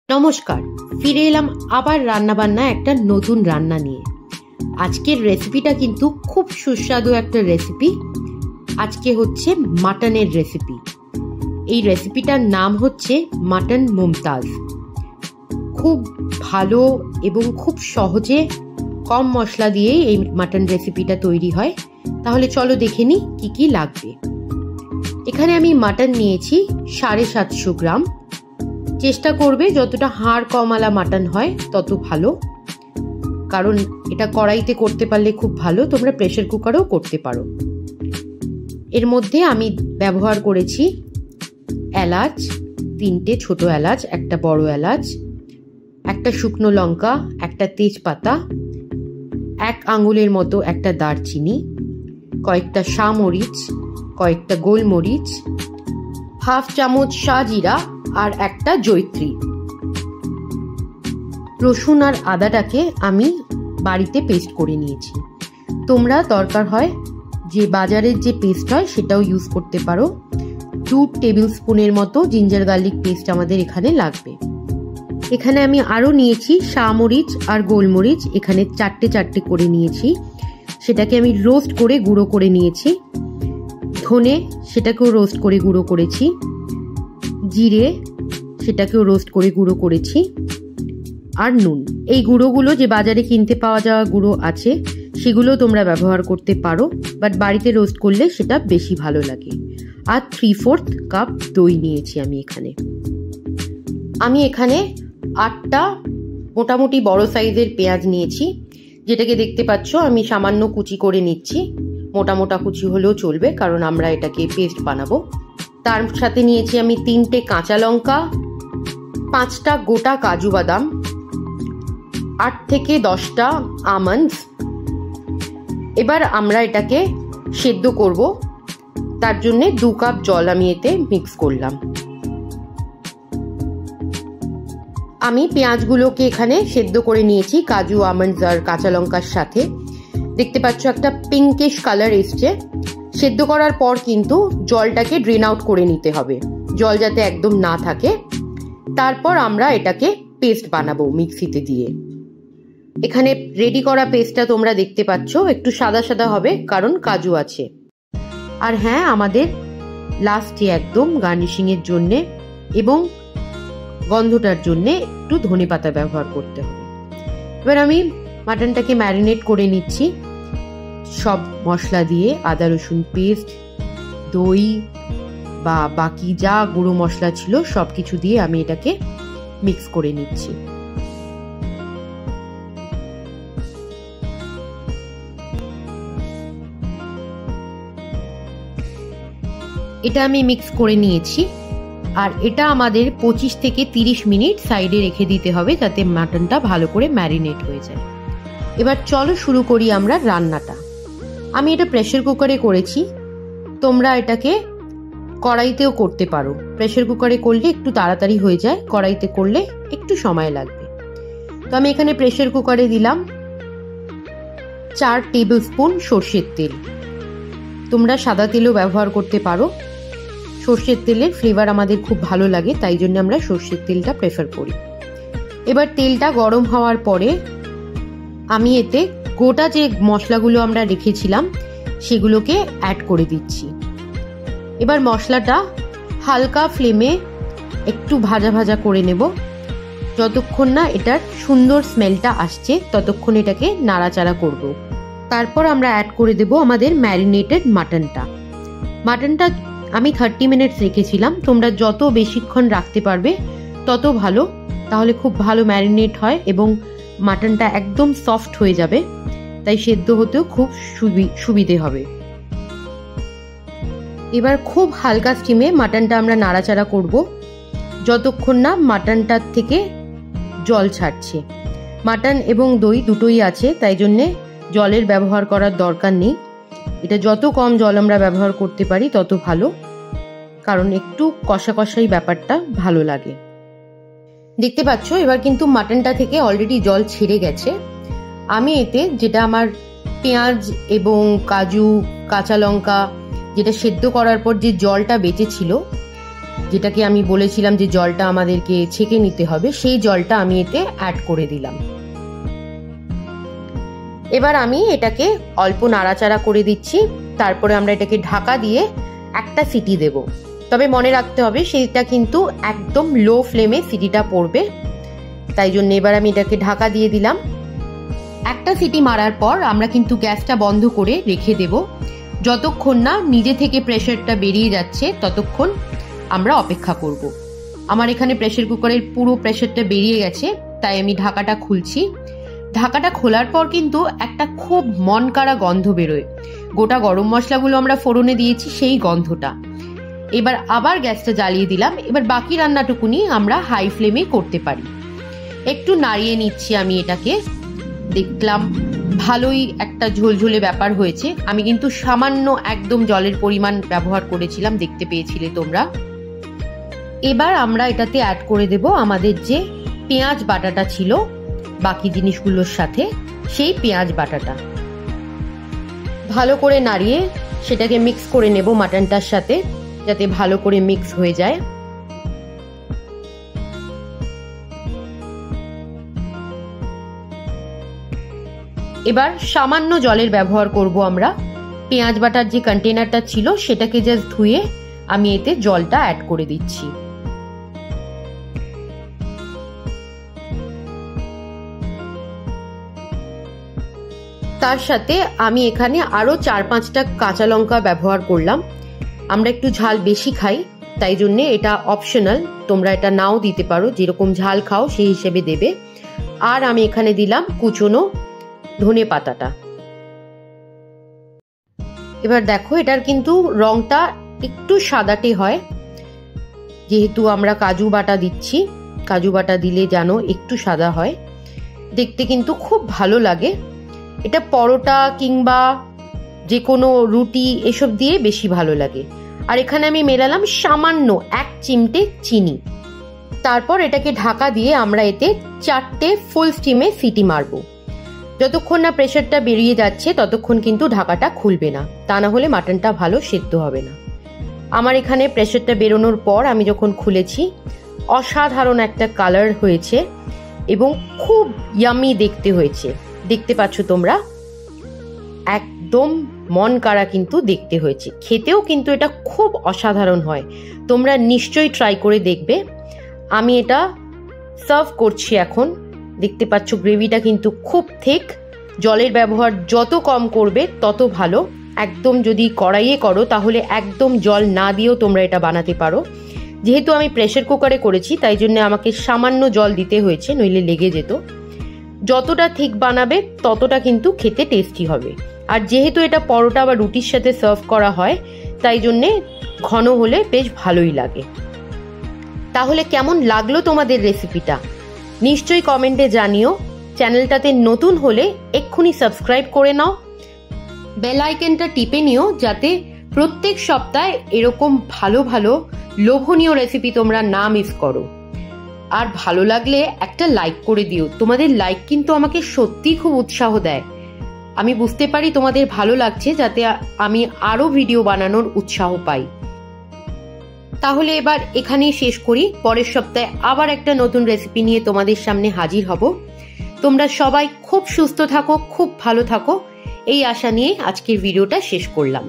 নমস্কার, ফিরে এলাম আবার রান্নাবান্না একটা নতুন রান্না নিয়ে। আজকের রেসিপিটা কিন্তু খুব সুস্বাদু একটা রেসিপি। আজকে হচ্ছে মাটনের রেসিপি। এই রেসিপিটার নাম হচ্ছে মাটন মুমতাজ। খুব ভালো এবং খুব সহজে কম মশলা দিয়েই এই মাটন রেসিপিটা তৈরি হয়। তাহলে চলো দেখে নিই কি কি লাগবে। এখানে আমি মাটন নিয়েছি 750 গ্রাম। চেষ্টা করবে যতটা হাড় কমালা মাটন হয় তত ভালো, কারণ এটা কড়াইতে করতে পারলে খুব ভালো। তোমরা প্রেসার কুকারেও করতে পারো। এর মধ্যে আমি ব্যবহার করেছি এলাচ, 3টে ছোট এলাচ, একটা বড় এলাচ, একটা শুকনো লঙ্কা, একটা তেজপাতা, 1 আঙুলের মতো একটা দারচিনি, কয়েকটা শামরিচ, কয়েকটা গোলমরিচ, হাফ চামচ শাহজিরা আর একটা জয়িত্রী। রসুন আর আদাটাকে আমি বাড়িতে পেস্ট করে নিয়েছি। তোমরা দরকার হয় যে বাজারের যে পেস্ট হয় সেটাও ইউজ করতে পারো। 2 টেবিল স্পুনের মতো জিঞ্জার গার্লিক পেস্ট আমাদের এখানে লাগবে। এখানে আমি আরও নিয়েছি শামরিচ আর গোলমরিচ, এখানে 4টে করে নিয়েছি। সেটাকে আমি রোস্ট করে গুঁড়ো করে নিয়েছি। ধনে, সেটাকেও রোস্ট করে গুঁড়ো করেছি। জিরে, সেটাকেও রোস্ট করে গুঁড়ো করেছি। আর নুন। এই গুঁড়োগুলো যে বাজারে কিনতে পাওয়া যাওয়া গুঁড়ো আছে সেগুলো তোমরা ব্যবহার করতে পারো, বাট বাড়িতে রোস্ট করলে সেটা বেশি ভালো লাগে। আর 3/4 কাপ দই নিয়েছি আমি এখানে 8টা মোটামুটি বড় সাইজের পেঁয়াজ নিয়েছি, যেটাকে দেখতে পাচ্ছ আমি সামান্য কুচি করে নিচ্ছি। মোটা মোটা কুচি হলেও চলবে, কারণ আমরা এটাকে পেস্ট বানাবো। তার সাথে নিয়েছি আমি 3টে কাঁচা লঙ্কা, 5টা গোটা কাজু বাদাম, 8 থেকে 10টা আমন্ডস। এবার আমরা এটাকে সেদ্ধ করব। তার জন্য 2 কাপ জল আমি এতে মিক্স করলাম। আমি পেঁয়াজগুলোকে এখানে সেদ্ধ করে নিয়েছি কাজু, আমন্ডস আর কাঁচা লঙ্কার সাথে। দেখতে পাচ্ছ একটা পিঙ্কিশ কালার এসছে। সেদ্ধ করার পর কিন্তু জলটাকে ড্রেন আউট করে নিতে হবে, জল যাতে একদম না থাকে। তারপর আমরা এটাকে পেস্ট বানাবো মিক্সিতে দিয়ে। এখানে রেডি করা পেস্টটা তোমরা দেখতে পাচ্ছ, একটু সাদা সাদা হবে কারণ কাজু আছে। আর হ্যাঁ, আমাদের লাস্টে একদম গার্নিশিং এর জন্য এবং গন্ধটার জন্য একটু ধনেপাতা ব্যবহার করতে হবে। এবার আমি মাটনটাকে ম্যারিনেট করে নিচ্ছি সব মশলা দিয়ে। আদা রসুন পেস্ট, দই বা বাকি যা গুঁড়ো মশলা ছিল সব কিছু দিয়ে আমি এটাকে মিক্স করে নিচ্ছি। এটা আমি মিক্স করে নিয়েছি। আর এটা আমাদের 25 থেকে 30 মিনিট সাইডে রেখে দিতে হবে, যাতে মাটনটা ভালো করে ম্যারিনেট হয়ে যায়। এবার চলো শুরু করি আমরা রান্নাটা। আমি এটা প্রেসার কুকারে করেছি, তোমরা এটাকে কড়াইতেও করতে পারো। প্রেসার কুকারে করলে একটু তাড়াতাড়ি হয়ে যায়, কড়াইতে করলে একটু সময় লাগবে। তো আমি এখানে প্রেসার কুকারে দিলাম 4 টেবিল স্পুন সর্ষের তেল। তোমরা সাদা তেলও ব্যবহার করতে পারো। সর্ষের তেলের ফ্লেভার আমাদের খুব ভালো লাগে, তাই জন্য আমরা সর্ষের তেলটা প্রেফার করি। এবার তেলটা গরম হওয়ার পরে আমি এতে গোটা যে মশলাগুলো আমরা রেখেছিলাম সেগুলোকে অ্যাড করে দিচ্ছি। এবার মশলাটা হালকা ফ্লেমে একটু ভাজা ভাজা করে নেব। যতক্ষণ না এটার সুন্দর স্মেলটা আসছে ততক্ষণ এটাকে নাড়াচাড়া করব। তারপর আমরা অ্যাড করে দেব আমাদের ম্যারিনেটেড মাটনটা। আমি 30 মিনিটস রেখেছিলাম। তোমরা যত বেশিক্ষণ রাখতে পারবে তত ভালো, তাহলে খুব ভালো ম্যারিনেট হয় এবং মাটনটা একদম সফট হয়ে যাবে, তাই সেদ্ধ হতেও খুব সুবিধে হবে। এবার খুব হালকা স্টিমে মাটনটা আমরা নাড়াচাড়া করব যতক্ষণ না মাটনটার থেকে জল ছাড়ছে। মাটন এবং দই দুটোই আছে, তাই জন্যে জলের ব্যবহার করার দরকার নেই। এটা যত কম জল আমরা ব্যবহার করতে পারি তত ভালো, কারণ একটু কষা কষাই ব্যাপারটা ভালো লাগে। দেখতে পাচ্ছ এবার কিন্তু মাটনটা থেকে অলরেডি জল ছেড়ে গেছে। আমি এতে যেটা আমার পেঁয়াজ এবং কাজু, কাঁচা লঙ্কা যেটা সেদ্ধ করার পর যে জলটা বেঁচেছিল যেটাকে আমি বলেছিলাম যে জলটা আমাদেরকে ছেঁকে নিতে হবে, সেই জলটা আমি এতে অ্যাড করে দিলাম। এবার আমি এটাকে অল্প নাড়াচাড়া করে দিচ্ছি। তারপরে আমরা এটাকে ঢাকা দিয়ে একটা সিটি দেব। তবে মনে রাখতে হবে সেটা কিন্তু একদম লো ফ্লেমে সিটিটা পড়বে, তাই জন্য এবার আমি এটাকে ঢাকা দিয়ে দিলাম। একটা সিটি মারার পর আমরা কিন্তু গ্যাসটা বন্ধ করে রেখে দেব। যতক্ষণ না নিজে থেকে প্রেসারটা বেরিয়ে যাচ্ছে ততক্ষণ আমরা অপেক্ষা করব। আমার এখানে প্রেসার কুকারের পুরো প্রেসারটা বেরিয়ে গেছে, তাই আমি ঢাকাটা খুলছি। ঢাকাটা খোলার পর কিন্তু একটা খুব মন কাড়া গন্ধ বেরোয়। গোটা গরম মশলাগুলো আমরা ফোড়নে দিয়েছি, সেই গন্ধটা। এবার আবার গ্যাসটা জ্বালিয়ে দিলাম। এবার বাকি রান্নাটুকুনি আমরা হাই ফ্লেমে করতে পারি। একটু নাড়িয়ে নিচ্ছি আমি এটাকে। দেখলাম ভালোই একটা ঝোলঝোলে ব্যাপার হয়েছে। আমি কিন্তু সামান্য একদম জলের পরিমাণ ব্যবহার করেছিলাম, দেখতে পেয়েছিলে তোমরা। এবার আমরা এটাতে অ্যাড করে দেব আমাদের যে পেঁয়াজ বাটাটা ছিল বাকি জিনিসগুলোর সাথে, সেই পেঁয়াজ বাটাটা ভালো করে নাড়িয়ে সেটাকে মিক্স করে নেব মাটনটার সাথে, যাতে ভালো করে মিক্স হয়ে যায়। এবার সামান্য জলের ব্যবহার করব আমরা। পেঁয়াজ বাটার যে কন্টেনারটা ছিল সেটাকে জাস্ট ধুয়ে আমি এতে জলটা অ্যাড করে দিচ্ছি। তার সাথে আমি এখানে আরো 4-5টা কাঁচা লঙ্কা ব্যবহার করলাম। আমরা একটু ঝাল বেশি খাই, তাই জন্য এটা অপশনাল, তোমরা এটা নাও দিতে পারো, যেরকম ঝাল খাও সেই হিসেবে দেবে। আর আমি এখানে দিলাম কুচনো ধনে পাতাটা। এবার দেখো এটার কিন্তু রংটা একটু সাদাটে হয়, যেহেতু আমরা কাজু বাটা দিচ্ছি। কাজু বাটা দিলে জানো একটু সাদা হয়, দেখতে কিন্তু খুব ভালো লাগে। এটা পরোটা কিংবা যে কোনো রুটি এসব দিয়ে বেশি ভালো লাগে। আর এখানে আমি মেলালাম সামান্য 1 চিমটে চিনি। তারপর এটাকে ঢাকা দিয়ে আমরা এতে 4টে ফুল স্টিমে সিটি মারবো। যতক্ষণ না প্রেসারটা বেরিয়ে যাচ্ছে ততক্ষণ কিন্তু ঢাকাটা খুলবে না, তা না হলে মাটনটা ভালো সেদ্ধ হবে না। আমার এখানে প্রেসারটা বেরোনোর পর আমি যখন খুলেছি, অসাধারণ একটা কালার হয়েছে এবং খুব ইয়ামি দেখতে হয়েছে। দেখতে পাচ্ছ তোমরা, একদম মন কাড়া কিন্তু দেখতে হয়েছে। খেতেও কিন্তু এটা খুব অসাধারণ হয়, তোমরা নিশ্চয়ই ট্রাই করে দেখবে। আমি এটা সার্ভ করছি এখন। দেখতে পাচ্ছ গ্রেভিটা কিন্তু খুব থিক। জলের ব্যবহার যত কম করবে তত ভালো। একদম যদি কড়াইয়ে করো তাহলে একদম জল না দিয়েও তোমরা এটা বানাতে পারো। যেহেতু আমি প্রেসার কুকারে করেছি তাই জন্য আমাকে সামান্য জল দিতে হয়েছে, নইলে লেগে যেত। যতটা থিক বানাবে ততটা কিন্তু খেতে টেস্টি হবে। আর যেহেতু এটা পরোটা বা রুটির সাথে সার্ভ করা হয় তাই জন্যে ঘন হলে বেশ ভালোই লাগে। তাহলে কেমন লাগলো তোমাদের রেসিপিটা নিশ্চয়ই কমেন্টে জানিও। চ্যানেলটাতে নতুন হলে এক্ষুনি সাবস্ক্রাইব করে নাও, বেল আইকনটা টিপে নিও, যাতে প্রত্যেক সপ্তাহে এরকম ভালো ভালো লোভনীয় রেসিপি তোমরা না মিস করো। আর ভালো লাগলে একটা লাইক করে দিও। তোমাদের লাইক কিন্তু আমাকে সত্যিই খুব উৎসাহ দেয়। আমি বুঝতে পারি তোমাদের ভালো লাগছে, যাতে আমি আরো ভিডিও বানানোর উৎসাহ পাই। তাহলে এবার এখানেই শেষ করি। পরের সপ্তাহে আবার একটা নতুন রেসিপি নিয়ে তোমাদের সামনে হাজির হব। তোমরা সবাই খুব সুস্থ থাকো, খুব ভালো থাকো, এই আশা নিয়ে আজকের ভিডিওটা শেষ করলাম।